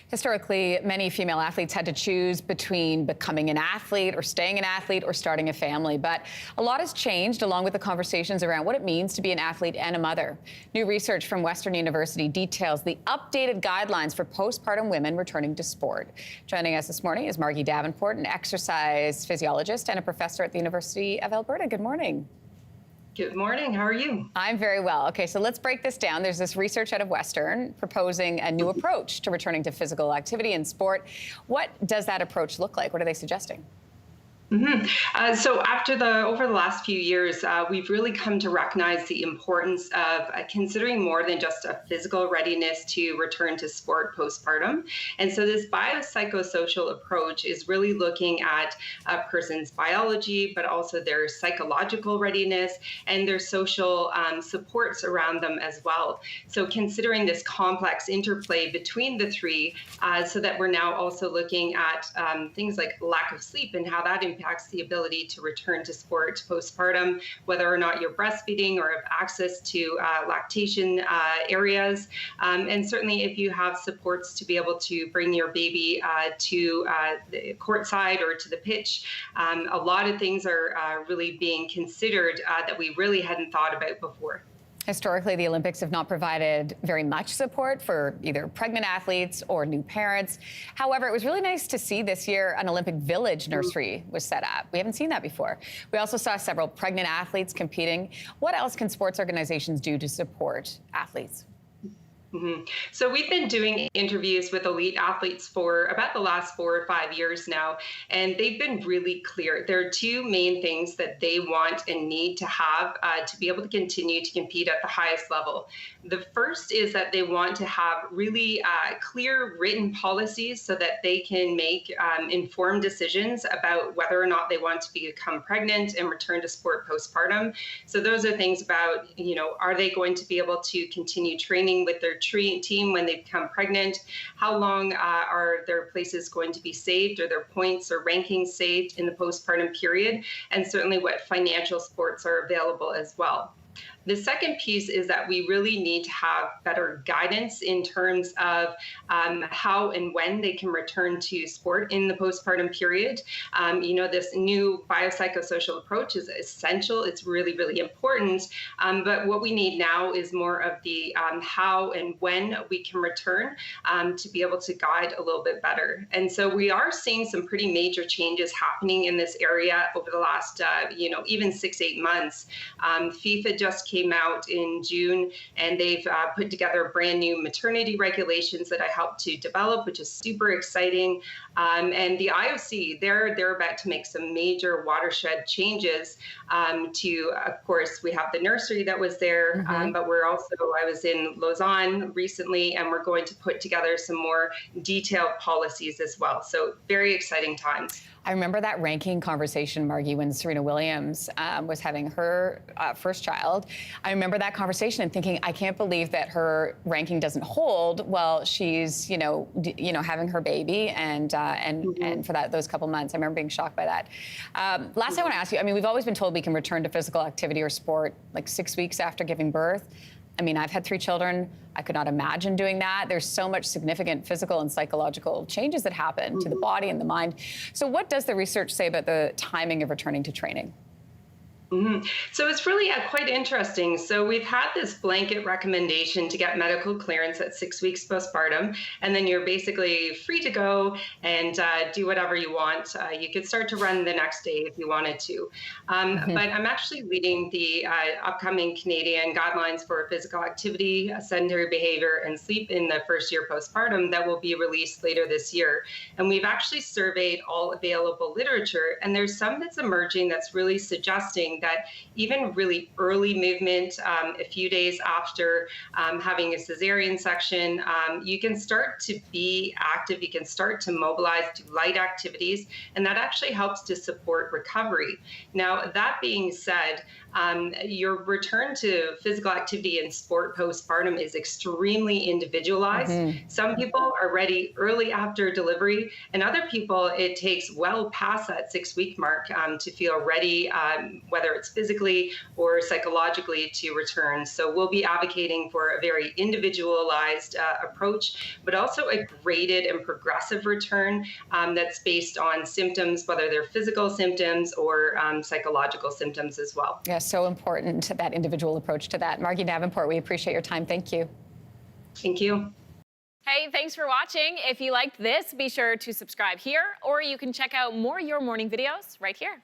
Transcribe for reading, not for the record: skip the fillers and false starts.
Historically, many female athletes had to choose between becoming an athlete or staying an athlete or starting a family. But a lot has changed along with the conversations around what it means to be an athlete and a mother. New research from Western University details the updated guidelines for postpartum women returning to sport. Joining us this morning is Margie Davenport, an exercise physiologist and a professor at the University of Alberta. Good morning. Good morning. How are you? I'm very well. Okay, so let's break this down. There's this research out of Western proposing a new approach to returning to physical activity in sport. What does that approach look like? What are they suggesting? So over the last few years, we've really come to recognize the importance of considering more than just a physical readiness to return to sport postpartum. And so this biopsychosocial approach is really looking at a person's biology, but also their psychological readiness and their social supports around them as well. So considering this complex interplay between the three, so that we're now also looking at things like lack of sleep and how that impacts the ability to return to sport postpartum, whether or not you're breastfeeding or have access to lactation areas. And certainly if you have supports to be able to bring your baby to the courtside or to the pitch, a lot of things are really being considered that we really hadn't thought about before. Historically, the Olympics have not provided very much support for either pregnant athletes or new parents. However, it was really nice to see this year an Olympic Village nursery was set up. We haven't seen that before. We also saw several pregnant athletes competing. What else can sports organizations do to support athletes? So we've been doing interviews with elite athletes for about the last 4 or 5 years now, and they've been really clear. There are two main things that they want and need to have to be able to continue to compete at the highest level. The first is that they want to have really clear written policies so that they can make informed decisions about whether or not they want to become pregnant and return to sport postpartum. So those are things about, are they going to be able to continue training with their team when they become pregnant? How long are their places going to be saved, or their points or rankings saved in the postpartum period? And certainly what financial supports are available as well. The second piece is that we really need to have better guidance in terms of how and when they can return to sport in the postpartum period. This new biopsychosocial approach is essential. It's really, really important. But what we need now is more of the how and when we can return to be able to guide a little bit better. And so we are seeing some pretty major changes happening in this area over the last, even 6-8 months. FIFA just came out in June, and they've put together brand new maternity regulations that I helped to develop, which is super exciting. And the IOC, they're about to make some major watershed changes to, of course, we have the nursery that was there, but I was in Lausanne recently, and we're going to put together some more detailed policies as well. So very exciting times. I remember that ranking conversation, Margie, when Serena Williams was having her first child. I remember that conversation and thinking, I can't believe that her ranking doesn't hold while she's, having her baby and for those couple months. I remember being shocked by that. Last, I want to ask you, we've always been told we can return to physical activity or sport like 6 weeks after giving birth. I've had 3 children. I could not imagine doing that. There's so much significant physical and psychological changes that happen to the body and the mind. So what does the research say about the timing of returning to training? So it's really quite interesting. So we've had this blanket recommendation to get medical clearance at 6 weeks postpartum, and then you're basically free to go and do whatever you want. You could start to run the next day if you wanted to. But I'm actually leading the upcoming Canadian guidelines for physical activity, sedentary behavior, and sleep in the first year postpartum that will be released later this year. And we've actually surveyed all available literature, and there's some that's emerging that's really suggesting that even really early movement, a few days after having a cesarean section, you can start to be active, you can start to mobilize, do light activities, and that actually helps to support recovery. Now, that being said, your return to physical activity in sport postpartum is extremely individualized. Some people are ready early after delivery, and other people, it takes well past that 6-week mark to feel ready, whether whether it's physically or psychologically, to return. So we'll be advocating for a very individualized approach, but also a graded and progressive return that's based on symptoms, whether they're physical symptoms or psychological symptoms as well. Yeah, so important, that individual approach to that. Margie Davenport, we appreciate your time. Thank you. Thank you. Hey, thanks for watching. If you liked this, be sure to subscribe here, or you can check out more Your Morning videos right here.